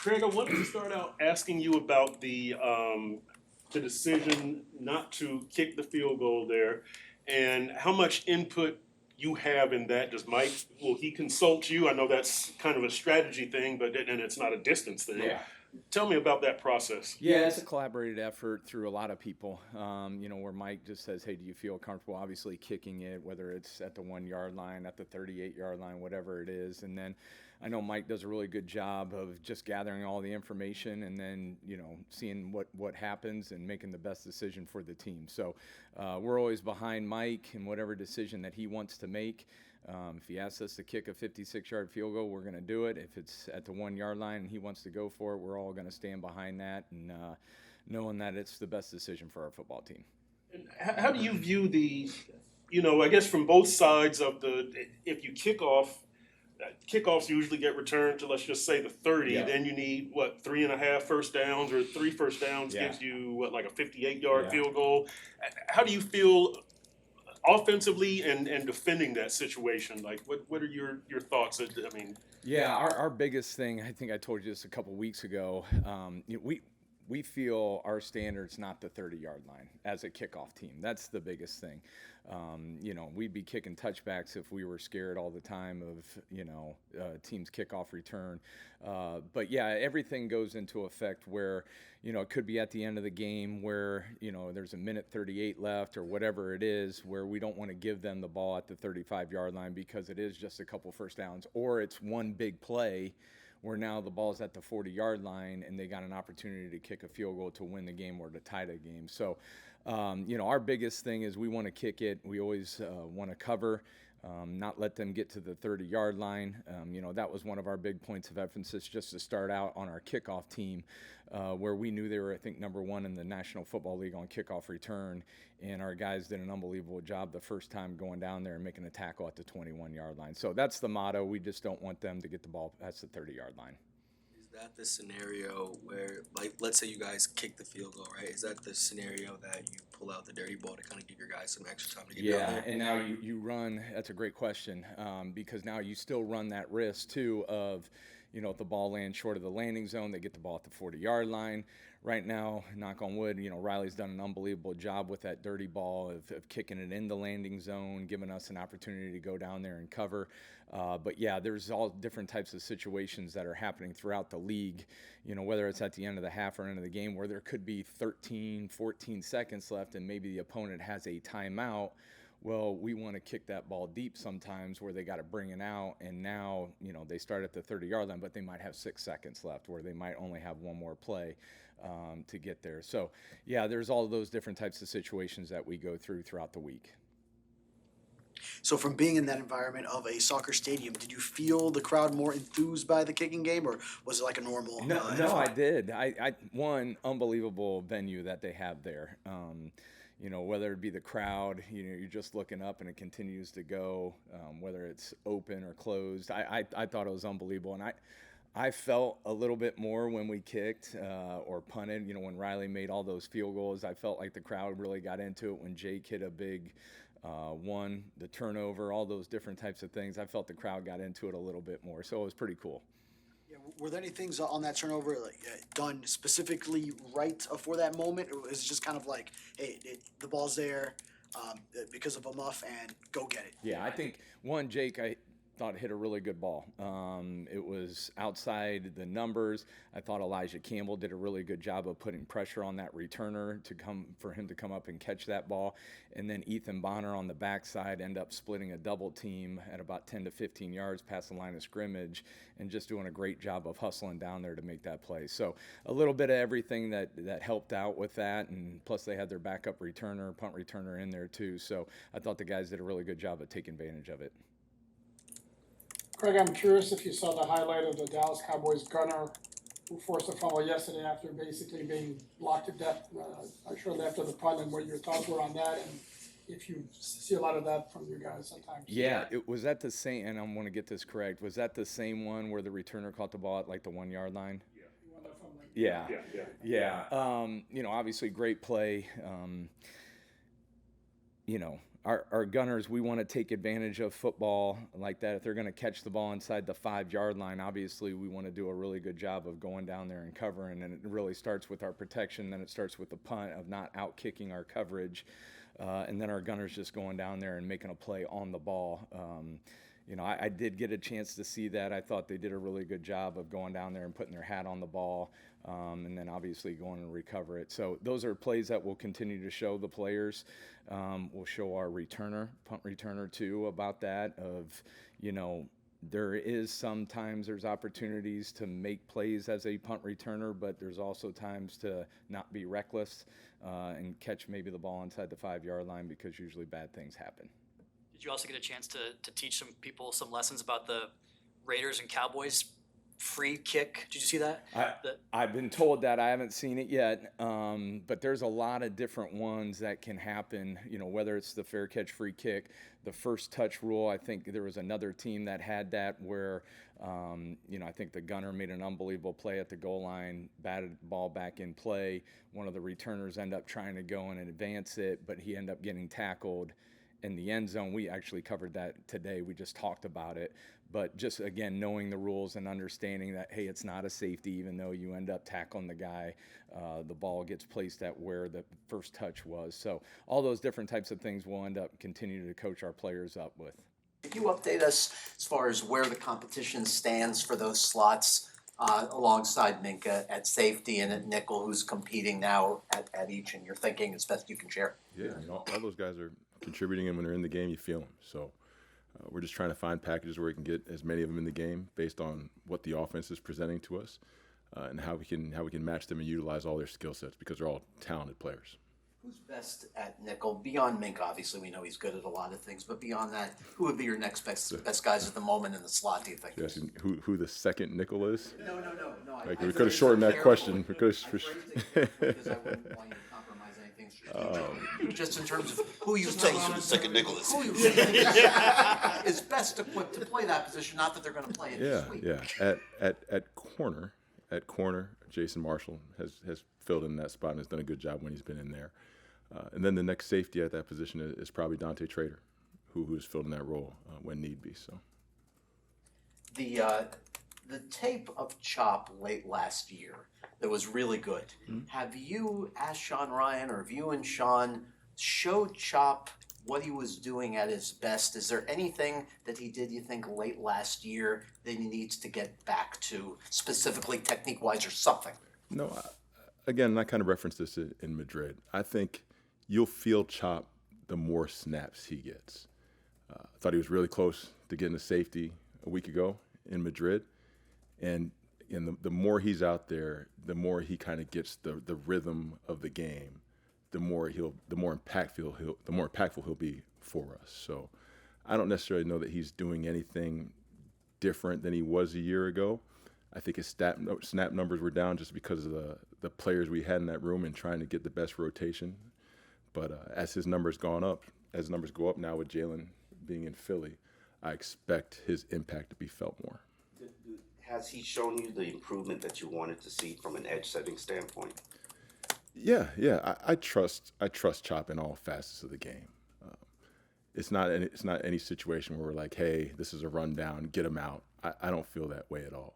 Craig, I wanted to start out asking you about the decision not to kick the field goal there, and how much input you have in that. Will he consult you? I know that's kind of a strategy thing, but and it's not a distance thing. Yeah. Tell me about that process. Yeah, it's a collaborated effort through a lot of people, where Mike just says, hey, do you feel comfortable obviously kicking it, whether it's at the 1 yard line, at the 38-yard line, whatever it is. And then I know Mike does a really good job of just gathering all the information and then, seeing what happens and making the best decision for the team. So we're always behind Mike in whatever decision that he wants to make. If he asks us to kick a 56-yard field goal, we're going to do it. If it's at the 1 yard line and he wants to go for it, we're all going to stand behind that and knowing that it's the best decision for our football team. And how do you view I guess from both sides of if you kick off, kickoffs usually get returned to, let's just say, the 30. Yeah. Then you need 3.5 first downs, or 3 first downs gives you like a 58-yard field goal. How do you feel offensively and defending that situation? Like, what are your thoughts? Yeah, our biggest thing, I think I told you this a couple weeks ago, we feel our standard's not the 30-yard line as a kickoff team. That's the biggest thing. We'd be kicking touchbacks if we were scared all the time of, team's kickoff return. But yeah, everything goes into effect where, it could be at the end of the game where, there's a minute 38 left or whatever it is, where we don't want to give them the ball at the 35-yard line because it is just a couple first downs, or it's one big play where now the ball's at the 40-yard line and they got an opportunity to kick a field goal to win the game or to tie the game. So, our biggest thing is we want to kick it. We always want to cover, not let them get to the 30-yard line. That was one of our big points of emphasis just to start out on our kickoff team, where we knew they were, I think, number one in the National Football League on kickoff return. And our guys did an unbelievable job the first time going down there and making a tackle at the 21-yard line. So that's the motto. We just don't want them to get the ball past the 30-yard line. Is that the scenario where, like, let's say you guys kick the field goal, right? Is that the scenario that you pull out the dirty ball to kind of give your guys some extra time to get down there? Yeah, and now you run – that's a great question, because now you still run that risk, too, of – if the ball lands short of the landing zone, they get the ball at the 40-yard line. Right now, knock on wood, Riley's done an unbelievable job with that dirty ball of kicking it in the landing zone, giving us an opportunity to go down there and cover. But, yeah, there's all different types of situations that are happening throughout the league, whether it's at the end of the half or end of the game where there could be 13, 14 seconds left and maybe the opponent has a timeout. Well, we want to kick that ball deep sometimes where they got to bring it out, and now, they start at the 30-yard line, but they might have 6 seconds left where they might only have one more play to get there. So, yeah, there's all those different types of situations that we go through throughout the week. So from being in that environment of a soccer stadium, did you feel the crowd more enthused by the kicking game, or was it like a normal? No, I did. One unbelievable venue that they have there. Whether it be the crowd, you're just looking up and it continues to go, whether it's open or closed. I thought it was unbelievable. And I felt a little bit more when we kicked or punted, when Riley made all those field goals. I felt like the crowd really got into it when Jake hit a big one, the turnover, all those different types of things. I felt the crowd got into it a little bit more. So it was pretty cool. Yeah, were there any things on that turnover done specifically right for that moment, or was it just kind of like, hey, the ball's there because of a muff and go get it? Yeah, I think Jake, I thought hit a really good ball. It was outside the numbers. I thought Elijah Campbell did a really good job of putting pressure on that returner for him to come up and catch that ball. And then Ethan Bonner on the backside ended up splitting a double team at about 10 to 15 yards past the line of scrimmage and just doing a great job of hustling down there to make that play. So a little bit of everything that helped out with that, and plus they had their backup returner, punt returner in there too. So I thought the guys did a really good job of taking advantage of it. Craig, I'm curious if you saw the highlight of the Dallas Cowboys gunner who forced a fumble yesterday after basically being blocked to death shortly after the punt, and what your thoughts were on that, and if you see a lot of that from your guys sometimes. Yeah, was that the same, and I want to get this correct, was that the same one where the returner caught the ball at like the 1 yard line? Yeah. Yeah. Obviously great play. our gunners, we want to take advantage of football like that. If they're going to catch the ball inside the 5-yard line, obviously we want to do a really good job of going down there and covering. And it really starts with our protection. Then it starts with the punt of not out kicking our coverage. And then our gunners just going down there and making a play on the ball. I did get a chance to see that. I thought they did a really good job of going down there and putting their hat on the ball, and then obviously going and recover it. So those are plays that we'll continue to show the players. We'll show our punt returner too, about that of, there is sometimes there's opportunities to make plays as a punt returner, but there's also times to not be reckless and catch maybe the ball inside the 5-yard line, because usually bad things happen. Did you also get a chance to teach some people some lessons about the Raiders and Cowboys free kick? Did you see that? I've been told that. I haven't seen it yet, but there's a lot of different ones that can happen, whether it's the fair catch free kick, the first touch rule. I think there was another team that had that where, I think the gunner made an unbelievable play at the goal line, batted the ball back in play. One of the returners ended up trying to go in and advance it, but he ended up getting tackled in the end zone. We actually covered that today. We just talked about it. But just, again, knowing the rules and understanding that, hey, it's not a safety, even though you end up tackling the guy, the ball gets placed at where the first touch was. So all those different types of things we'll end up continuing to coach our players up with. Could you update us as far as where the competition stands for those slots alongside Minka at safety and at nickel, who's competing now at each, and you're thinking as best you can share? Yeah, all those guys are contributing, and when they're in the game, you feel them. So we're just trying to find packages where we can get as many of them in the game based on what the offense is presenting to us, and how we can match them and utilize all their skill sets, because they're all talented players. Who's best at nickel? Beyond Minka, obviously we know he's good at a lot of things, but beyond that, who would be your next best guys at the moment in the slot, do you think? Yes, who the second nickel is? No. Like, we could have shortened that question. We could have. Because I wouldn't want you to compromise anything strategic. Just in terms of who you think second Nicholas. who you think is best equipped to play that position. Not that they're going to play it this week. Yeah. At corner, Jason Marshall has filled in that spot and has done a good job when he's been in there. And then the next safety at that position is probably Dante Trader, who has filled in that role when need be. So the tape of Chop late last year that was really good. Mm-hmm. Have you asked Sean Ryan, or have you and Sean showed Chop what he was doing at his best? Is there anything that he did, you think, late last year that he needs to get back to, specifically technique-wise or something? No, again, I kind of referenced this in Madrid. I think you'll feel Chop the more snaps he gets. I thought he was really close to getting a safety a week ago in Madrid. And the more he's out there, the more he kind of gets the rhythm of the game, the more impactful he'll be for us. So I don't necessarily know that he's doing anything different than he was a year ago. I think his snap numbers were down just because of the players we had in that room and trying to get the best rotation. But as his numbers go up now with Jalen being in Philly, I expect his impact to be felt more. Has he shown you the improvement that you wanted to see from an edge setting standpoint? Yeah. I trust Chop in all facets of the game. It's not any situation where we're like, hey, this is a rundown, get him out. I don't feel that way at all.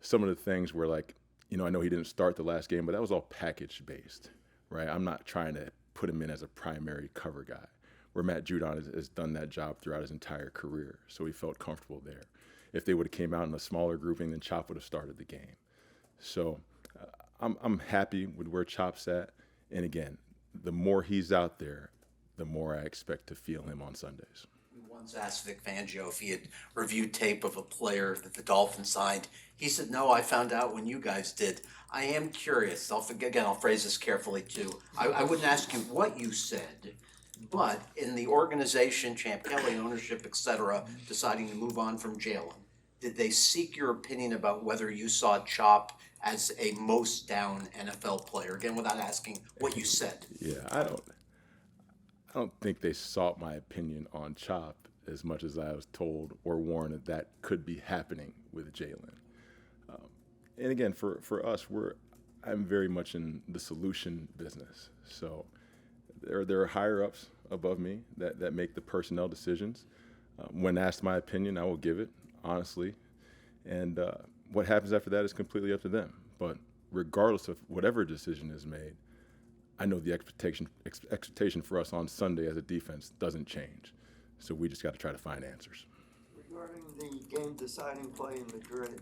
Some of the things were like, I know he didn't start the last game, but that was all package based, right? I'm not trying to put him in as a primary cover guy, where Matt Judon has done that job throughout his entire career, so he felt comfortable there. If they would have came out in a smaller grouping, then Chop would have started the game. So I'm happy with where Chop's at. And again, the more he's out there, the more I expect to feel him on Sundays. We once asked Vic Fangio if he had reviewed tape of a player that the Dolphins signed. He said, no, I found out when you guys did. I am curious. I'll phrase this carefully too. I wouldn't ask you what you said, but in the organization, Champ Kelly, ownership, etc., deciding to move on from Jalen, did they seek your opinion about whether you saw Chop as a most down NFL player? Again, without asking what you said. Yeah, I don't think they sought my opinion on Chop as much as I was told or warned that could be happening with Jalen. And again, for us, I'm very much in the solution business. So There are higher ups above me that make the personnel decisions. When asked my opinion, I will give it honestly, and what happens after that is completely up to them. But regardless of whatever decision is made, I know the expectation for us on Sunday as a defense doesn't change. So we just got to try to find answers. Regarding the game-deciding play in Madrid,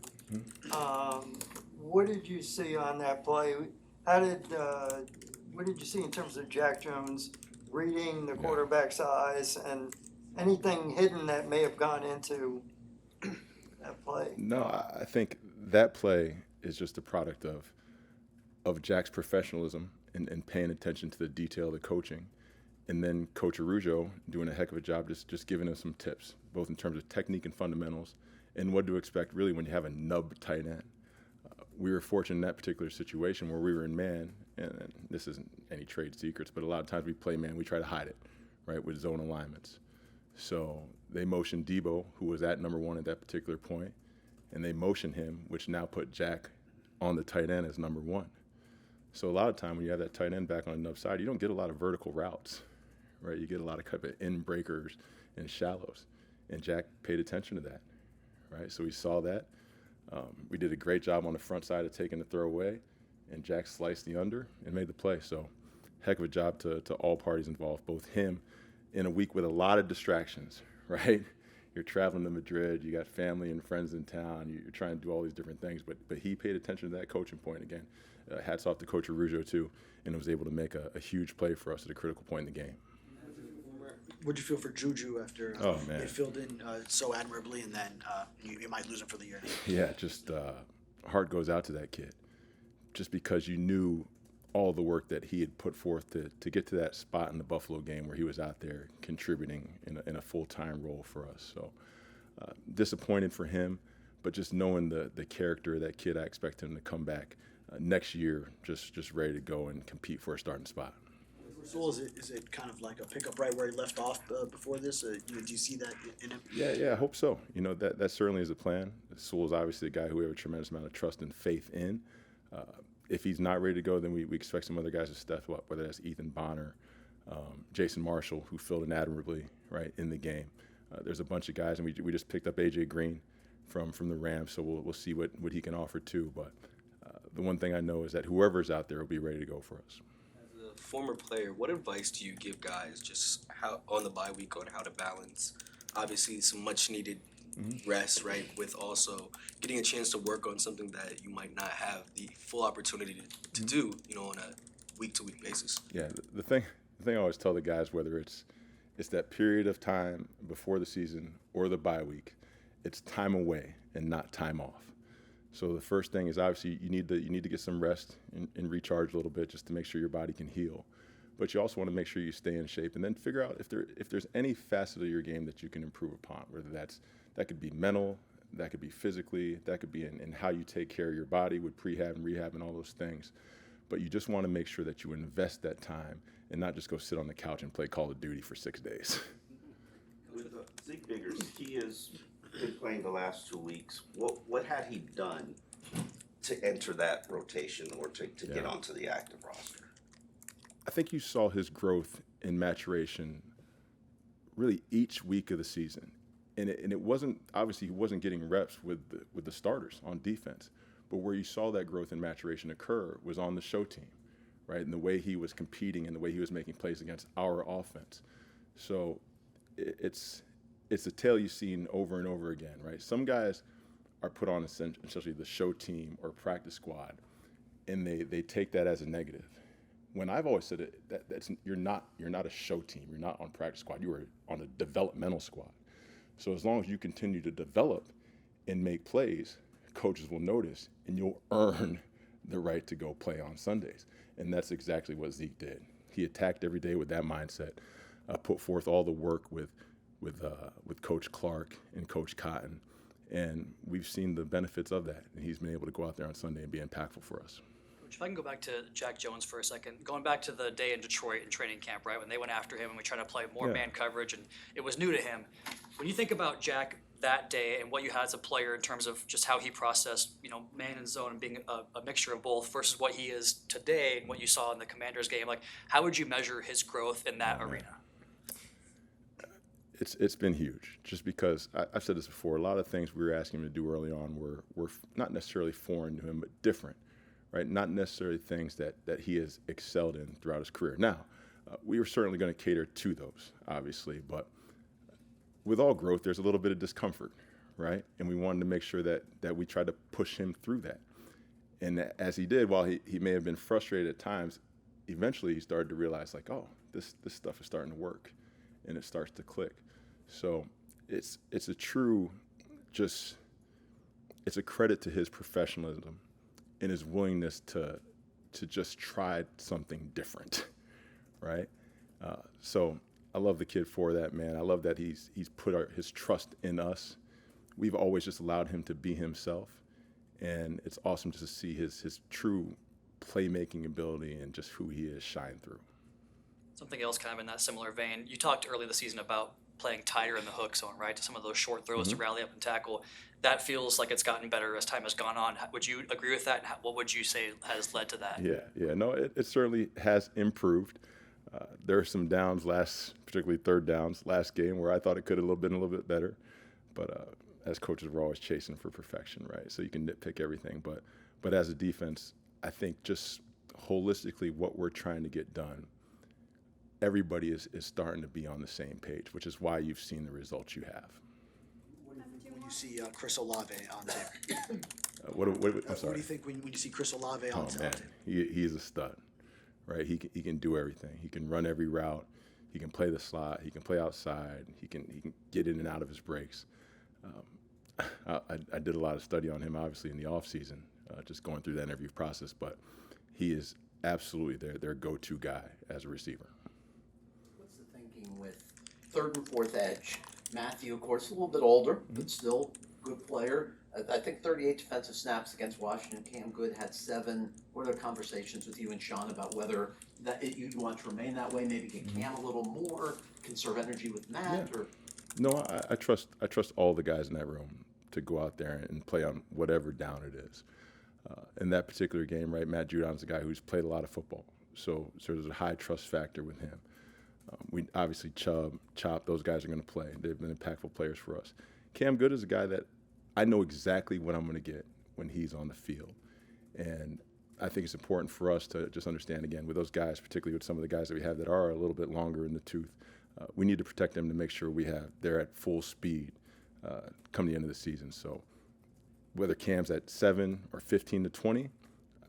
what did you see on that play? What did you see in terms of Jack Jones reading the quarterback's eyes and anything hidden that may have gone into that play? No, I think that play is just a product of Jack's professionalism and paying attention to the detail of the coaching. And then Coach Araujo doing a heck of a job just giving us some tips, both in terms of technique and fundamentals, and what to expect really when you have a nub tight end. We were fortunate in that particular situation where we were in man, and this isn't any trade secrets, but a lot of times we play man, we try to hide it, right, with zone alignments. So they motioned Debo, who was at number 1 at that particular point, and they motioned him, which now put Jack on the tight end as number 1. So a lot of time when you have that tight end back on the nub side, you don't get a lot of vertical routes, right? You get a lot of kind of in breakers and shallows, and Jack paid attention to that, right? So we saw that. We did a great job on the front side of taking the throw away, and Jack sliced the under and made the play. So heck of a job to all parties involved, both him in a week with a lot of distractions, right? You're traveling to Madrid, you got family and friends in town, you're trying to do all these different things, but he paid attention to that coaching point again. Hats off to Coach Araujo too, and was able to make a huge play for us at a critical point in the game. What'd you feel for Juju after Oh, man. they filled in so admirably, and then you might lose him for the year? Yeah, just heart goes out to that kid, just because you knew all the work that he had put forth to get to that spot in the Buffalo game where he was out there contributing in a full-time role for us. So disappointed for him, but just knowing the character of that kid, I expect him to come back next year just ready to go and compete for a starting spot. Rasul, is it kind of like a pickup right where he left off before this? Do you see that in him? Yeah, I hope so. That certainly is a plan. Sewell is obviously a guy who we have a tremendous amount of trust and faith in. If he's not ready to go, then we expect some other guys to step up, whether that's Ethan Bonner, Jason Marshall, who filled in admirably right in the game. There's a bunch of guys, and we just picked up A.J. Green from the Rams, so we'll see what he can offer too. But the one thing I know is that whoever's out there will be ready to go for us. As a former player, what advice do you give guys just how on the bye week on how to balance, obviously, some much needed rest, right, with also getting a chance to work on something that you might not have the full opportunity to do, on a week-to-week basis? Yeah, the thing I always tell the guys, whether it's that period of time before the season or the bye week, it's time away and not time off. So the first thing is obviously you need to get some rest and recharge a little bit just to make sure your body can heal. But you also want to make sure you stay in shape and then figure out if there's any facet of your game that you can improve upon, whether that could be mental, that could be physically, that could be in how you take care of your body with prehab and rehab and all those things. But you just want to make sure that you invest that time and not just go sit on the couch and play Call of Duty for 6 days. With Zeke Biggers, he has been playing the last 2 weeks. What had he done to enter that rotation or to get onto the active roster? I think you saw his growth and maturation really each week of the season. And it wasn't, obviously he wasn't getting reps with the starters on defense, but where you saw that growth and maturation occur was on the show team, right? And the way he was competing and the way he was making plays against our offense. So it's a tale you've seen over and over again, right? Some guys are put on essentially the show team or practice squad, and they take that as a negative. When I've always said that's you're not a show team, you're not on practice squad, you are on a developmental squad. So as long as you continue to develop and make plays, coaches will notice, and you'll earn the right to go play on Sundays. And that's exactly what Zeke did. He attacked every day with that mindset, put forth all the work with Coach Clark and Coach Cotton, and we've seen the benefits of that. And he's been able to go out there on Sunday and be impactful for us. If I can go back to Jack Jones for a second, going back to the day in Detroit in training camp, right, when they went after him and we tried to play more man coverage and it was new to him. When you think about Jack that day and what you had as a player in terms of just how he processed, man and zone and being a mixture of both versus what he is today and what you saw in the Commanders game? Like, how would you measure his growth in that arena? It's been huge, just because I've said this before. A lot of things we were asking him to do early on were not necessarily foreign to him, but different, right? Not necessarily things that he has excelled in throughout his career. Now, we were certainly going to cater to those, obviously, but with all growth, there's a little bit of discomfort, right? And we wanted to make sure that we tried to push him through that. And as he did, while he may have been frustrated at times, eventually he started to realize, like, oh, this stuff is starting to work, and it starts to click. So it's a true, it's a credit to his professionalism and his willingness to just try something different, right? So I love the kid for that, man. I love that he's put his trust in us. We've always just allowed him to be himself, and it's awesome just to see his true playmaking ability and just who he is shine through. Something else kind of in that similar vein, you talked early this season about playing tighter in the hook zone, right? To some of those short throws to rally up and tackle. That feels like it's gotten better as time has gone on. Would you agree with that? And what would you say has led to that? Yeah. No, it certainly has improved. There are some downs particularly third downs last game, where I thought it could have been a little bit better. But as coaches, we're always chasing for perfection, right? So you can nitpick everything. But as a defense, I think just holistically what we're trying to get done, everybody is starting to be on the same page, which is why you've seen the results you have. When you see Chris Olave on tape, I'm sorry. what do you think when you see Chris Olave on tape? He's a stud, right? He can do everything. He can run every route. He can play the slot. He can play outside. He can get in and out of his breaks. I did a lot of study on him, obviously, in the offseason, just going through that interview process. But he is absolutely their go-to guy as a receiver. What's the thinking with third and fourth edge? Mathieu, of course, a little bit older, but still good player. I think 38 defensive snaps against Washington. Cam Good had 7. What are the conversations with you and Sean about whether you'd want to remain that way, maybe get Cam a little more, conserve energy with Matt? Yeah. Or No, I trust all the guys in that room to go out there and play on whatever down it is. In that particular game, right, Matt Judon's a guy who's played a lot of football, so there's a high trust factor with him. We obviously Chop, those guys are going to play. They've been impactful players for us. Cam Good is a guy that I know exactly what I'm going to get when he's on the field, and I think it's important for us to just understand, again, with those guys, particularly with some of the guys that we have that are a little bit longer in the tooth, we need to protect them to make sure they're at full speed come the end of the season. So whether Cam's at 7 or 15 to 20,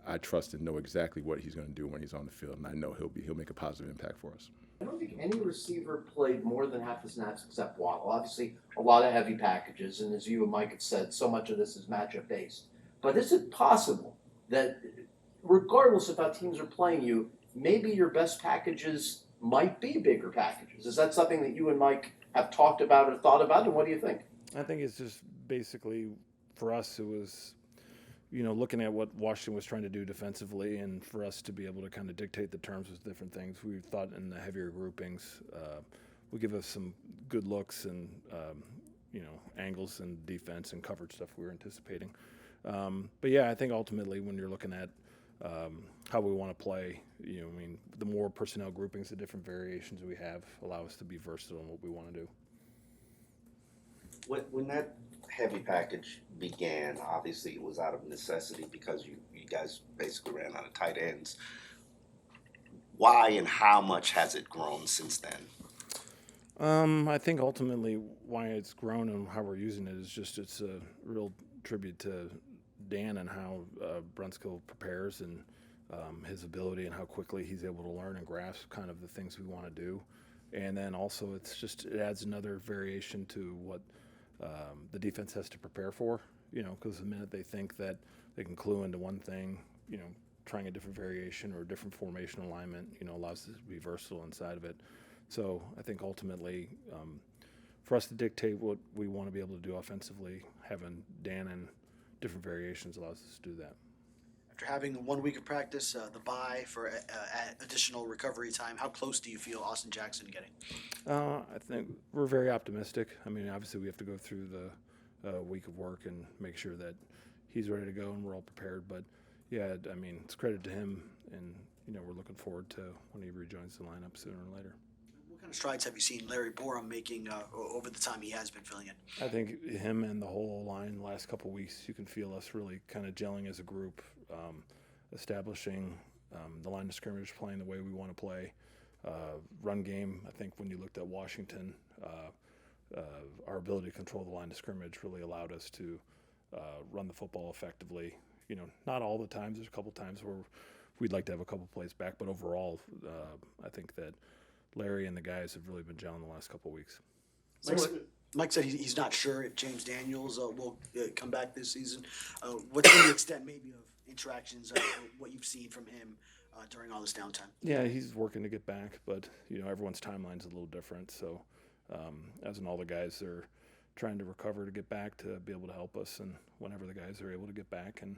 I trust and know exactly what he's going to do when he's on the field, and I know he'll make a positive impact for us. I don't think any receiver played more than half the snaps except Waddle. Obviously, a lot of heavy packages, and as you and Mike have said, so much of this is matchup based. But is it possible that, regardless of how teams are playing you, maybe your best packages might be bigger packages? Is that something that you and Mike have talked about or thought about, and what do you think? I think it's just basically, for us, it was, looking at what Washington was trying to do defensively, and for us to be able to kind of dictate the terms with different things. We thought in the heavier groupings would give us some good looks and, angles and defense and coverage stuff we were anticipating. But yeah, I think ultimately when you're looking at how we want to play, the more personnel groupings, the different variations we have allow us to be versatile in what we want to do. When that heavy package began, obviously it was out of necessity because you guys basically ran out of tight ends. Why and how much has it grown since then? I think ultimately why it's grown and how we're using it is just it's a real tribute to Dan and how Brunskill prepares and his ability and how quickly he's able to learn and grasp kind of the things we want to do. And then also it adds another variation to what the defense has to prepare for, because the minute they think that they can clue into one thing, trying a different variation or a different formation alignment, allows us to be versatile inside of it. So I think ultimately for us to dictate what we want to be able to do offensively, having Dan and different variations allows us to do that. After having 1 week of practice, the bye for additional recovery time, how close do you feel Austin Jackson getting? I think we're very optimistic. I mean, obviously we have to go through the week of work and make sure that he's ready to go and we're all prepared. But yeah, I mean, it's credit to him, and we're looking forward to when he rejoins the lineup sooner or later. What kind of strides have you seen Larry Borum making over the time he has been filling in? I think him and the whole line the last couple of weeks, you can feel us really kind of gelling as a group, establishing the line of scrimmage, playing the way we want to play. Run game, I think when you looked at Washington, our ability to control the line of scrimmage really allowed us to run the football effectively. Not all the times. There's a couple times where we'd like to have a couple plays back, but overall, I think that Larry and the guys have really been gelling the last couple of weeks. Mike said he's not sure if James Daniels will come back this season. What's been the extent maybe of interactions, what you've seen from him during all this downtime? Yeah, he's working to get back, but everyone's timeline's a little different. So, as in all the guys, they're trying to recover to get back to be able to help us, and whenever the guys are able to get back and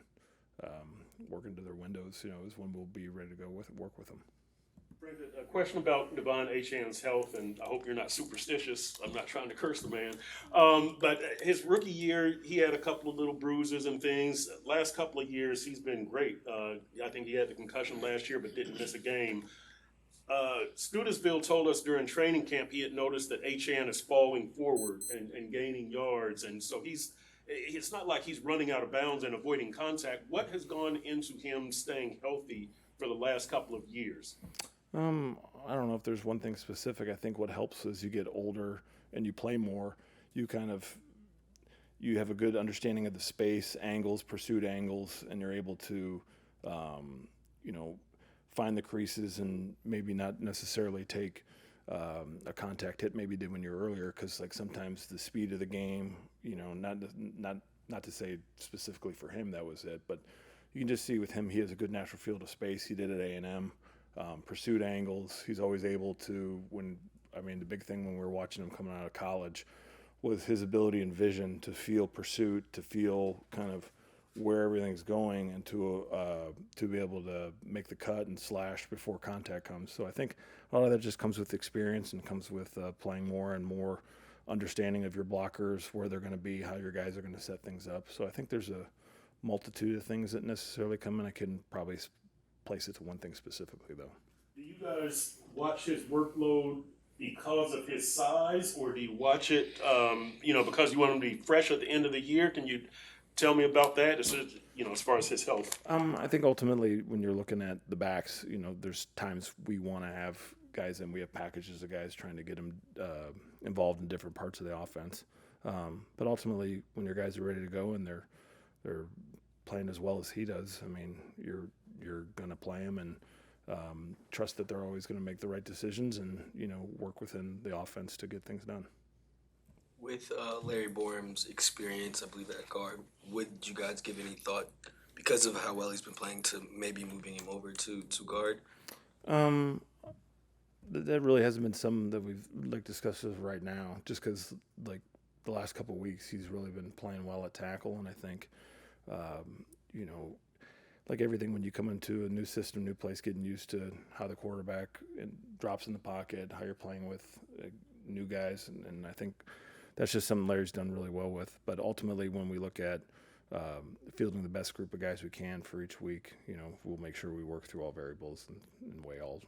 work into their windows, is when we'll be ready to go work with them. Brandon, a question about Devon Achane's health, and I hope you're not superstitious. I'm not trying to curse the man. But his rookie year, he had a couple of little bruises and things. Last couple of years, he's been great. I think he had the concussion last year, but didn't miss a game. Studesville told us during training camp he had noticed that Achane is falling forward and gaining yards, and so it's not like he's running out of bounds and avoiding contact. What has gone into him staying healthy for the last couple of years? I don't know if there's one thing specific. I think what helps as you get older and you play more, you have a good understanding of the space, angles, pursuit angles, and you're able to, find the creases and maybe not necessarily take a contact hit maybe did when you were earlier, because like sometimes the speed of the game, not to say specifically for him that was it, but you can just see with him he has a good natural field of space. He did at A&M. Pursuit angles, he's always able to, the big thing when we were watching him coming out of college was his ability and vision to feel pursuit, to feel kind of where everything's going, and to be able to make the cut and slash before contact comes. So I think a lot of that just comes with experience and comes with playing more and more understanding of your blockers, where they're going to be, how your guys are going to set things up. So I think there's a multitude of things that necessarily come in. I can probably place it to one thing specifically, though. Do you guys watch his workload because of his size, or do you watch it, because you want him to be fresh at the end of the year? Can you tell me about that, as far as his health? I think ultimately when you're looking at the backs, there's times we want to have guys in. We have packages of guys trying to get them involved in different parts of the offense. But ultimately, when your guys are ready to go and they're playing as well as he does, you're going to play him and trust that they're always going to make the right decisions and, work within the offense to get things done. With Larry Borum's experience, I believe, at guard, would you guys give any thought, because of how well he's been playing, to maybe moving him over to guard? That really hasn't been something that we've discussed as of right now, just because the last couple of weeks he's really been playing well at tackle, and I think like everything, when you come into a new system, new place, getting used to how the quarterback drops in the pocket, how you're playing with new guys, and I think that's just something Larry's done really well with. But ultimately, when we look at fielding the best group of guys we can for each week, we'll make sure we work through all variables and weigh all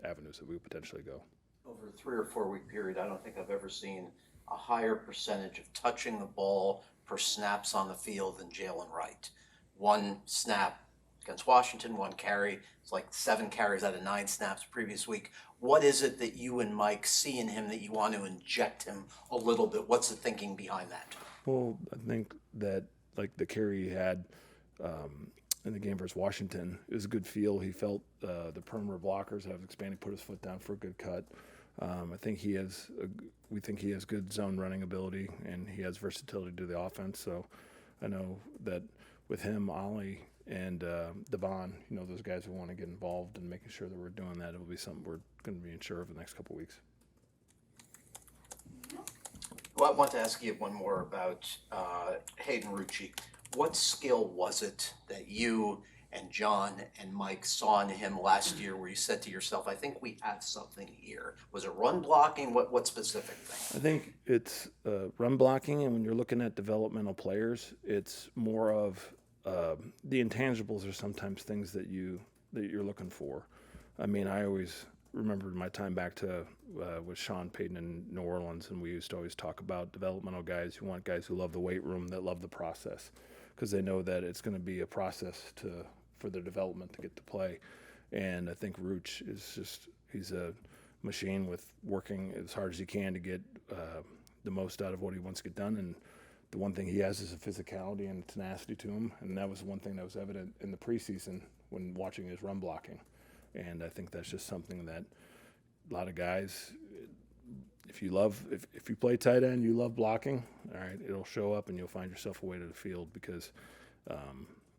avenues that we would potentially go. Over a 3 or 4 week period, I don't think I've ever seen a higher percentage of touching the ball per snaps on the field than Jalen Wright. One snap against Washington, one carry. It's like 7 carries out of 9 snaps previous week. What is it that you and Mike see in him that you want to inject him a little bit? What's the thinking behind that? Well, I think that the carry he had in the game versus Washington, it was a good feel. He felt the perimeter blockers have expanded, put his foot down for a good cut. I think we think he has good zone running ability, and he has versatility to the offense. So I know that with him, Ollie, and Devon, those guys who want to get involved and making sure that we're doing that, it'll be something we're going to be sure of the next couple of weeks. Well, I want to ask you one more about Hayden Rucci. What skill was it that you and John and Mike saw in him last year where you said to yourself, I think we have something here? Was it run blocking? What specific thing? I think it's run blocking, and when you're looking at developmental players, it's more of the intangibles are sometimes things that you're looking for. I mean, I always remembered my time back to with Sean Payton in New Orleans, and we used to always talk about developmental guys. You want guys who love the weight room, that love the process, because they know that it's going to be a process for their development to get to play. And I think Rooch he's a machine with working as hard as he can to get the most out of what he wants to get done. And the one thing he has is a physicality and tenacity to him, and that was one thing that was evident in the preseason when watching his run blocking. And I think that's just something that a lot of guys, if you play tight end, you love blocking, all right, it'll show up and you'll find yourself a way to the field, because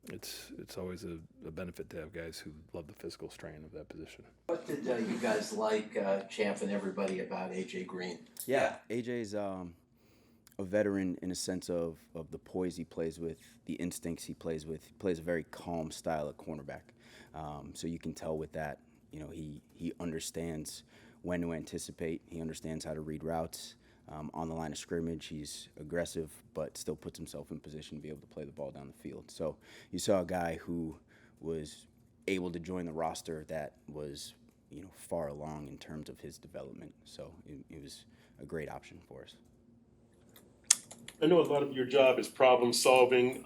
it's always a benefit to have guys who love the physical strain of that position. What did you guys like, Champ and everybody, about A.J. Green? Yeah, AJ's a veteran in a sense of the poise he plays with, the instincts he plays with. He plays a very calm style at cornerback. So you can tell with that, he understands when to anticipate. He understands how to read routes. On the line of scrimmage, he's aggressive, but still puts himself in position to be able to play the ball down the field. So you saw a guy who was able to join the roster that was, far along in terms of his development. So it was a great option for us. I know a lot of your job is problem solving.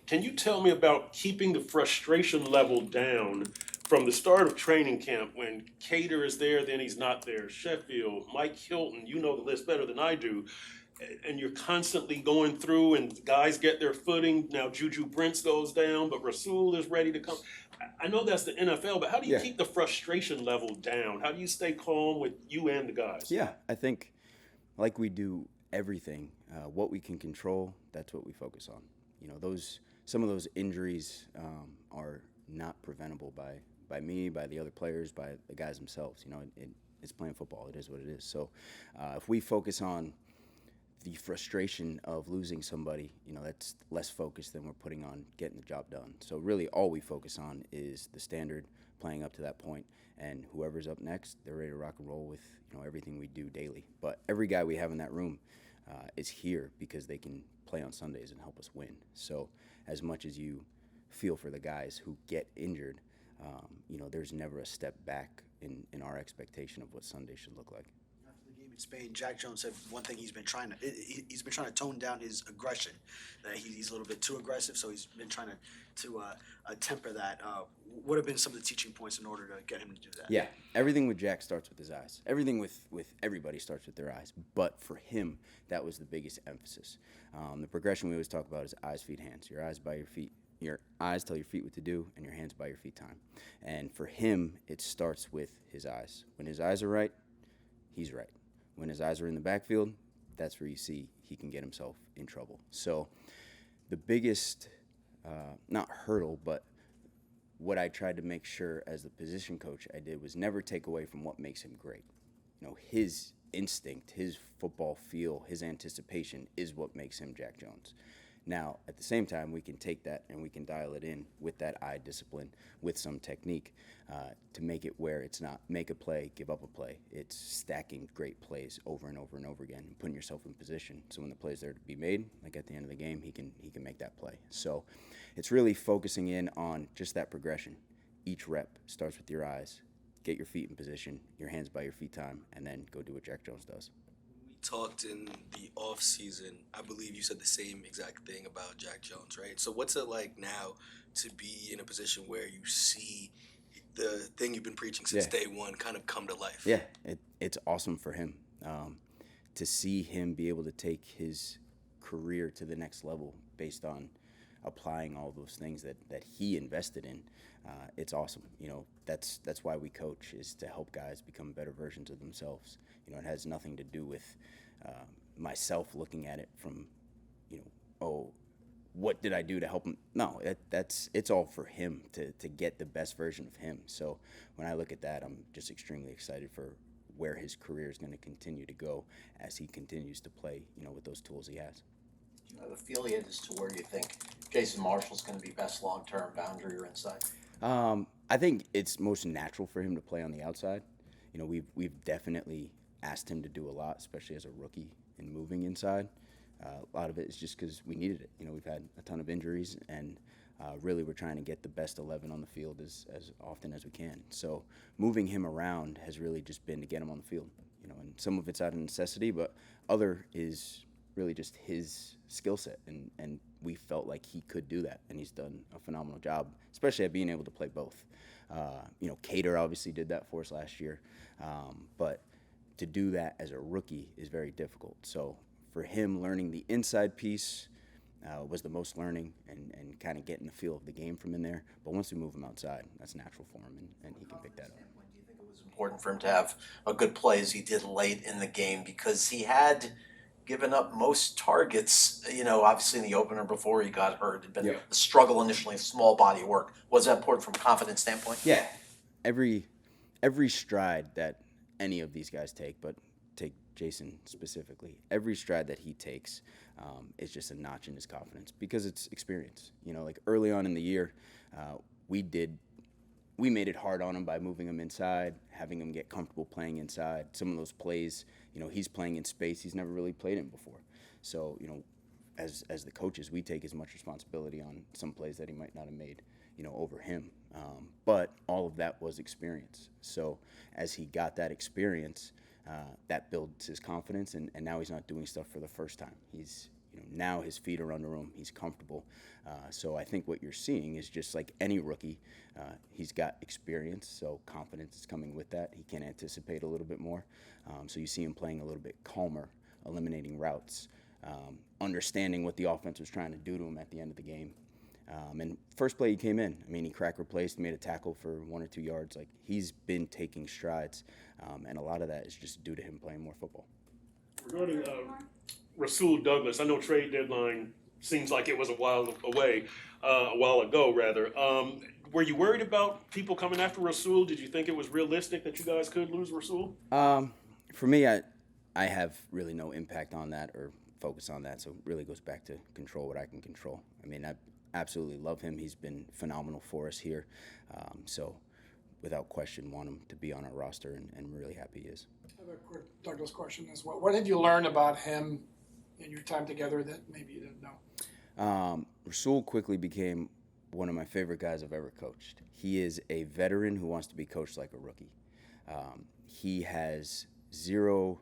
Can you tell me about keeping the frustration level down from the start of training camp when Cater is there, then he's not there, Sheffield, Mike Hilton, you know the list better than I do, and you're constantly going through and guys get their footing. Now Juju Brents goes down, but Rasul is ready to come. I know that's the NFL, but how do you keep the frustration level down? How do you stay calm with you and the guys? Yeah, I think like we do everything, what we can control, that's what we focus on. Some of those injuries are not preventable by me, by the other players, by the guys themselves. It's playing football. It is what it is. So if we focus on the frustration of losing somebody, that's less focus than we're putting on getting the job done. So really all we focus on is the standard, playing up to that point, and whoever's up next, they're ready to rock and roll with everything we do daily. But every guy we have in that room is here because they can play on Sundays and help us win. So as much as you feel for the guys who get injured, there's never a step back in our expectation of what Sunday should look like. After the game in Spain, Jack Jones said one thing he's been trying to tone down his aggression. That he's a little bit too aggressive, so he's been trying to temper that. What have been some of the teaching points in order to get him to do that? Yeah, everything with Jack starts with his eyes. Everything with everybody starts with their eyes. But for him, that was the biggest emphasis. The progression we always talk about is eyes, feet, hands. Your eyes by your feet. Your eyes tell your feet what to do, and your hands by your feet time. And for him, it starts with his eyes. When his eyes are right, he's right. When his eyes are in the backfield, that's where you see he can get himself in trouble. So the biggest, not hurdle, but what I tried to make sure as the position coach I did was never take away from what makes him great. His instinct, his football feel, his anticipation is what makes him Jack Jones. Now, at the same time, we can take that and we can dial it in with that eye discipline, with some technique, to make it where it's not make a play, give up a play. It's stacking great plays over and over and over again and putting yourself in position. So when the play's there to be made, like at the end of the game, he can make that play. So it's really focusing in on just that progression. Each rep starts with your eyes. Get your feet in position, your hands by your feet time, and then go do what Jack Jones does. Talked in the off season, I believe you said the same exact thing about Jack Jones, right? So what's it like now to be in a position where you see the thing you've been preaching since day one kind of come to life? Yeah, it's awesome for him to see him be able to take his career to the next level based on applying all those things that he invested in. It's awesome. That's why we coach, is to help guys become better versions of themselves. It has nothing to do with myself looking at it from, what did I do to help him? No, it's all for him to get the best version of him. So when I look at that, I'm just extremely excited for where his career is going to continue to go as he continues to play, with those tools he has. Do the affiliate as to where you think Jason Marshall's going to be best long-term, boundary or inside? I think it's most natural for him to play on the outside. You know, we've definitely asked him to do a lot, especially as a rookie, in moving inside. A lot of it is just because we needed it. You know, we've had a ton of injuries, and really we're trying to get the best 11 on the field as often as we can. So moving him around has really just been to get him on the field. You know, and some of it's out of necessity, but other is really just his skill set, and we felt like he could do that, and he's done a phenomenal job, especially at being able to play both. You know, Cater obviously did that for us last year, but to do that as a rookie is very difficult. So for him, learning the inside piece was the most learning, and kind of getting the feel of the game from in there. But once we move him outside, that's natural for him, and he can pick that up. Do you think it was important for him to have a good play as he did late in the game, because he had given up most targets, you know, obviously in the opener before he got hurt? It had been a struggle initially, small body of work. Was that important from a confidence standpoint? Yeah. Every stride that any of these guys take, but take Jason specifically, every stride that he takes is just a notch in his confidence, because it's experience. You know, like early on in the year, we made it hard on him by moving him inside, having him get comfortable playing inside. Some of those plays, you know, he's playing in space he's never really played in before. So, you know, as the coaches, we take as much responsibility on some plays that he might not have made, you know, over him. But all of that was experience. So as he got that experience, that builds his confidence, and now he's not doing stuff for the first time. He's, you know, now his feet are under him, he's comfortable. So I think what you're seeing is just like any rookie, he's got experience, so confidence is coming with that. He can anticipate a little bit more. So you see him playing a little bit calmer, eliminating routes, understanding what the offense was trying to do to him at the end of the game. And first play he came in, I mean, he crack replaced, made a tackle for 1 or 2 yards. Like, he's been taking strides, and a lot of that is just due to him playing more football. Regarding Rasul Douglas, I know trade deadline seems like it was a while ago rather. Were you worried about people coming after Rasul? Did you think it was realistic that you guys could lose Rasul? For me, I have really no impact on that or focus on that, so it really goes back to control what I can control. I mean, I absolutely love him. He's been phenomenal for us here. So without question, want him to be on our roster, and we're really happy he is. I have a quick Douglas question as well. What did you learn about him in your time together that maybe you didn't know? Rasul quickly became one of my favorite guys I've ever coached. He is a veteran who wants to be coached like a rookie. He has zero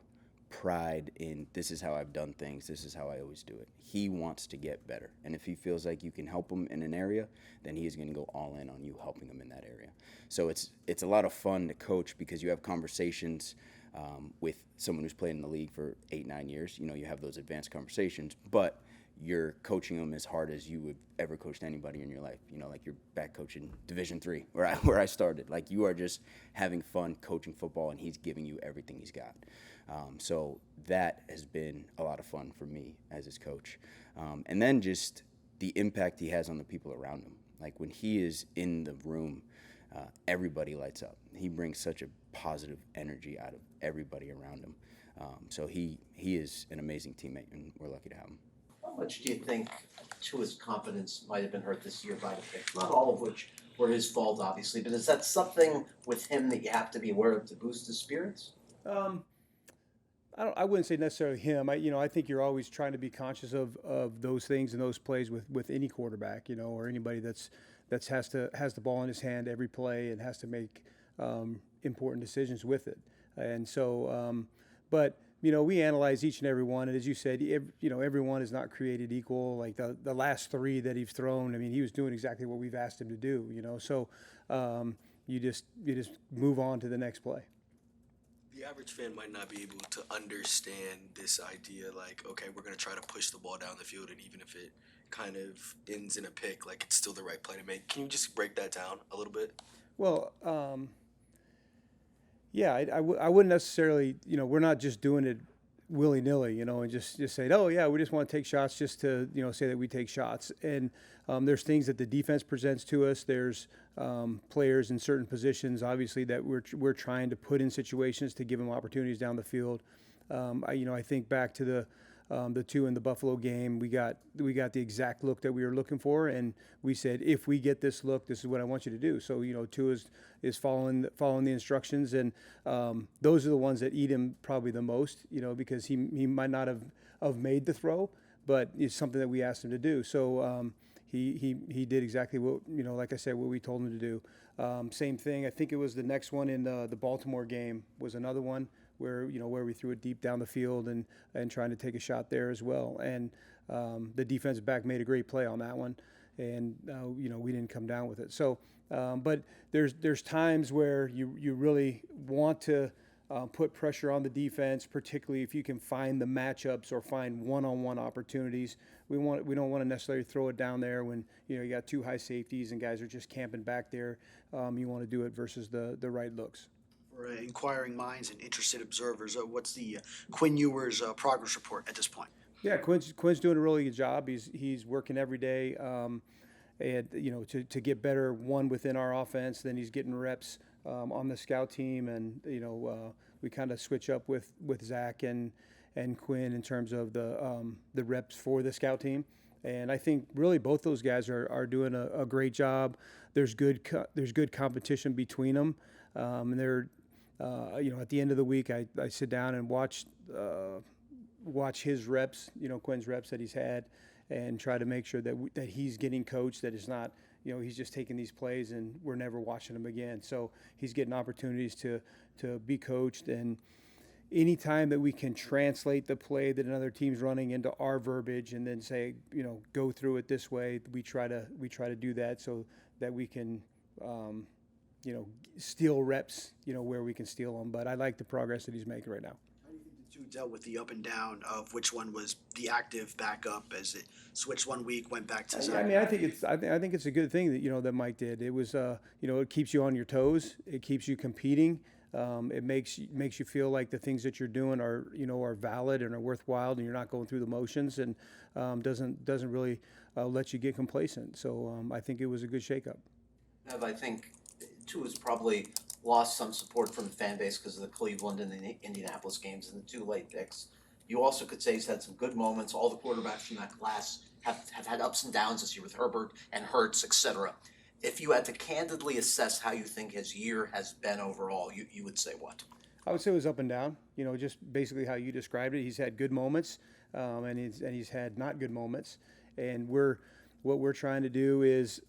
pride in, this is how I've done things, this is how I always do it. He wants to get better, and if he feels like you can help him in an area, then he is going to go all in on you helping him in that area. So it's a lot of fun to coach, because you have conversations with someone who's played in the league for 8-9 years. You know, you have those advanced conversations, but you're coaching them as hard as you would ever coach anybody in your life. You know, like you're back coaching Division III, where I started. Like, you are just having fun coaching football, and he's giving you everything he's got. So that has been a lot of fun for me as his coach. And then just the impact he has on the people around him. Like, when he is in the room, everybody lights up. He brings such a positive energy out of everybody around him. So he is an amazing teammate, and we're lucky to have him. How much do you think to his confidence might have been hurt this year by the picks? Not all of which were his fault, obviously, but is that something with him that you have to be aware of to boost his spirits? I wouldn't say necessarily him. I think you're always trying to be conscious of those things and those plays with any quarterback, you know, or anybody that has the ball in his hand every play and has to make important decisions with it. And so, but you know, we analyze each and every one, and as you said, everyone is not created equal. Like the last 3 that he's thrown, I mean, he was doing exactly what we've asked him to do. You know, so you just move on to the next play. The average fan might not be able to understand this idea, like, okay, we're going to try to push the ball down the field, and even if it kind of ends in a pick, like, it's still the right play to make. Can you just break that down a little bit? Well, yeah, I wouldn't necessarily, you know, we're not just doing it willy-nilly, you know, and just saying, oh, yeah, we just want to take shots just to, you know, say that we take shots. And there's things that the defense presents to us. There's players in certain positions, obviously, that we're trying to put in situations to give them opportunities down the field. I think back to the two in the Buffalo game, we got the exact look that we were looking for, and we said, if we get this look, this is what I want you to do. So Tua is following the instructions, and those are the ones that eat him probably the most, because he might not have made the throw, but it's something that we asked him to do. So he did exactly what, like I said, what we told him to do. Same thing. I think it was the next one in the Baltimore game was another one where we threw it deep down the field and trying to take a shot there as well. And the defensive back made a great play on that one, and we didn't come down with it. So, but there's times where you really want to put pressure on the defense, particularly if you can find the matchups or find one-on-one opportunities. We don't want to necessarily throw it down there when you got two high safeties and guys are just camping back there. You want to do it versus the right looks. For inquiring minds and interested observers, what's the Quinn Ewers progress report at this point? Yeah, Quinn's doing a really good job. He's working every day, and to get better within our offense. Then he's getting reps on the scout team, and we kind of switch up with Zach and Quinn in terms of the reps for the scout team. And I think really both those guys are doing a great job. There's good competition between them, and they're at the end of the week I sit down and watch his reps, Quinn's reps that he's had, and try to make sure that he's getting coached, that it's not he's just taking these plays and we're never watching him again. So he's getting opportunities to be coached, and anytime that we can translate the play that another team's running into our verbiage and then say, go through it this way, we try to do that so that we can steal reps, where we can steal them. But I like the progress that he's making right now. How do you think the two dealt with the up and down of which one was the active backup as it switched one week, went back to Zach? I think it's a good thing that that Mike did. It was it keeps you on your toes. It keeps you competing. It makes you feel like the things that you're doing are valid and are worthwhile, and you're not going through the motions, and doesn't really let you get complacent. So I think it was a good shakeup. Nev, I think Tua's probably lost some support from the fan base because of the Cleveland and the Indianapolis games and the two late picks. You also could say he's had some good moments. All the quarterbacks from that class have had ups and downs this year with Herbert and Hurts, etc. If you had to candidly assess how you think his year has been overall, you would say what? I would say it was up and down. Just basically how you described it. He's had good moments, and he's had not good moments. And what we're trying to do is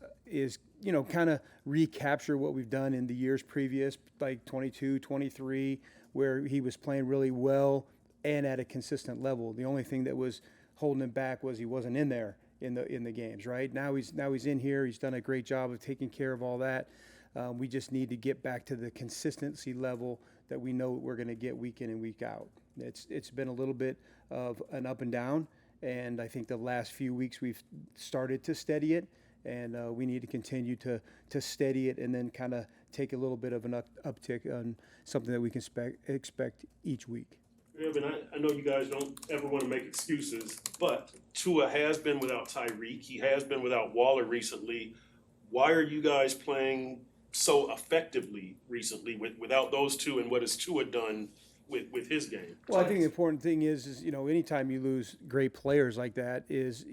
kind of recapture what we've done in the years previous, like 22, 23, where he was playing really well and at a consistent level. The only thing that was holding him back was he wasn't in there in the games. Right now he's in here. He's done a great job of taking care of all that. We just need to get back to the consistency level that we know we're going to get week in and week out. It's been a little bit of an up and down, and I think the last few weeks we've started to steady it, and we need to continue to steady it and then kind of take a little bit of an uptick on something that we can expect each week. Yeah, but I know you guys don't ever want to make excuses, but Tua has been without Tyreek. He has been without Waller recently. Why are you guys playing so effectively recently without those two, and what has Tua done with his game? Well, I think the important thing is anytime you lose great players like that is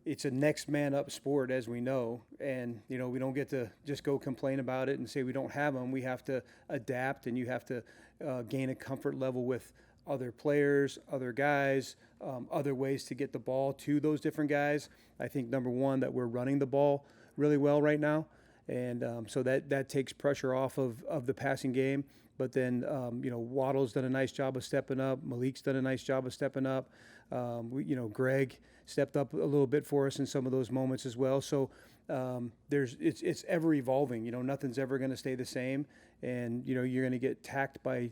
it's a next man up sport, as we know, and we don't get to just go complain about it and say we don't have them. We have to adapt, and you have to gain a comfort level with other players, other guys, other ways to get the ball to those different guys. I think number one, that we're running the ball really well right now, and so that takes pressure off of the passing game. But then Waddle's done a nice job of stepping up. Malik's done a nice job of stepping up. Greg stepped up a little bit for us in some of those moments as well. So it's ever evolving. Nothing's ever going to stay the same, and you're going to get tacked by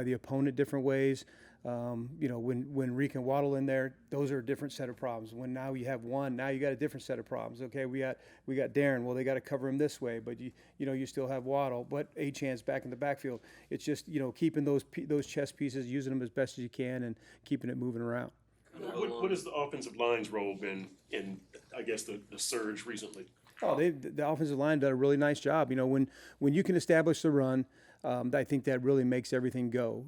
the opponent different ways. When Reek and Waddle in there, those are a different set of problems. When now you have one, now you got a different set of problems. Okay, we got Darren. Well, they got to cover him this way, but you still have Waddle, but Achane's back in the backfield. It's just keeping those chess pieces, using them as best as you can, and keeping it moving around. What has the offensive line's role been in, I guess, the surge recently? Oh, the offensive line did a really nice job. You know, when you can establish the run, I think that really makes everything go.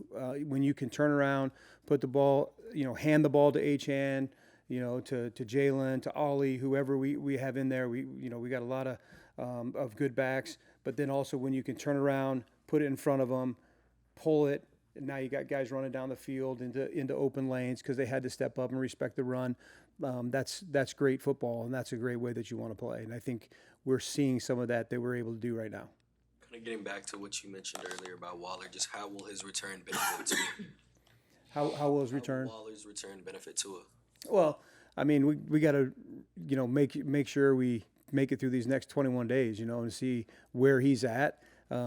When you can turn around, put the ball, you know, hand the ball to H-Han, you know, to Jalen, to Ollie, whoever we have in there. We got a lot of good backs. But then also when you can turn around, put it in front of them, pull it, and now you got guys running down the field into open lanes because they had to step up and respect the run. That's great football, and that's a great way that you want to play. And I think we're seeing some of that we're able to do right now. Kind of getting back to what you mentioned earlier about Waller, just how will his return benefit Tua? How will his return? How will Waller's return benefit Tua? Well, I mean, we got to, you know, make sure we make it through these next 21 days, you know, and see where he's at.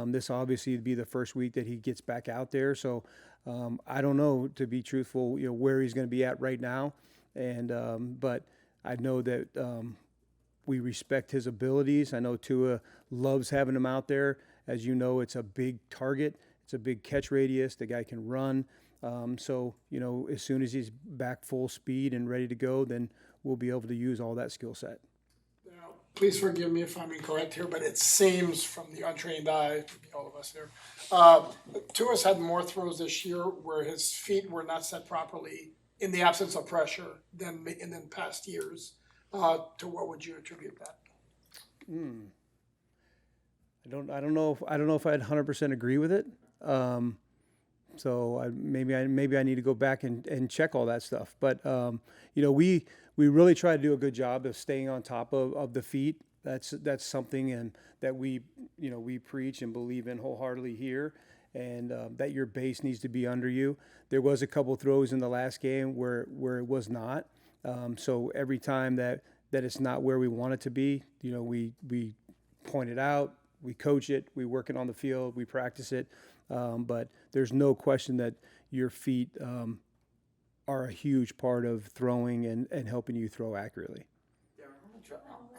This obviously would be the first week that he gets back out there. So I don't know, to be truthful, you know, where he's going to be at right now. And but I know that we respect his abilities. I know Tua loves having him out there. As you know, it's a big target. It's a big catch radius. The guy can run. So, you know, as soon as he's back full speed and ready to go, then we'll be able to use all that skill set. Now, please forgive me if I'm incorrect here, but it seems from the untrained eye, to be all of us here, Tua's had more throws this year where his feet were not set properly in the absence of pressure than in past years. To what would you attribute that? I don't know if I'd 100% agree with it. So maybe I need to go back and check all that stuff. But you know, we really try to do a good job of staying on top of the feet. That's something and that we preach and believe in wholeheartedly here, and that your base needs to be under you. There was a couple throws in the last game where it was not. So every time that it's not where we want it to be, you know, we point it out, we coach it, we work it on the field, we practice it. But there's no question that your feet are a huge part of throwing and helping you throw accurately.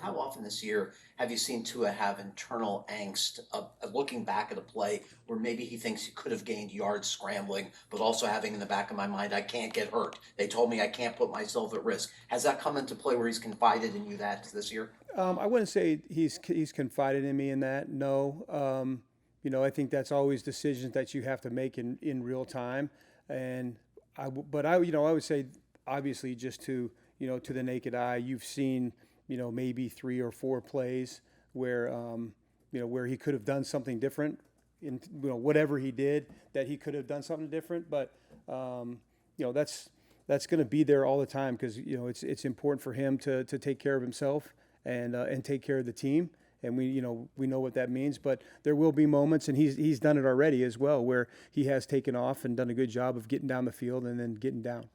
How often this year have you seen Tua have internal angst of looking back at a play where maybe he thinks he could have gained yards scrambling, but also having in the back of my mind, I can't get hurt. They told me I can't put myself at risk. Has that come into play where he's confided in you that this year? I wouldn't say he's confided in me in that. No. You know, I think that's always decisions that you have to make in real time. And I would say, obviously, just to the naked eye, you've seen, you know, maybe 3 or 4 plays where, where he could have done something different in, you know, whatever he did, that he could have done something different. But, you know, that's going to be there all the time because, you know, it's important for him to take care of himself and take care of the team. And we know what that means, but there will be moments, and he's done it already as well, where he has taken off and done a good job of getting down the field and then getting down.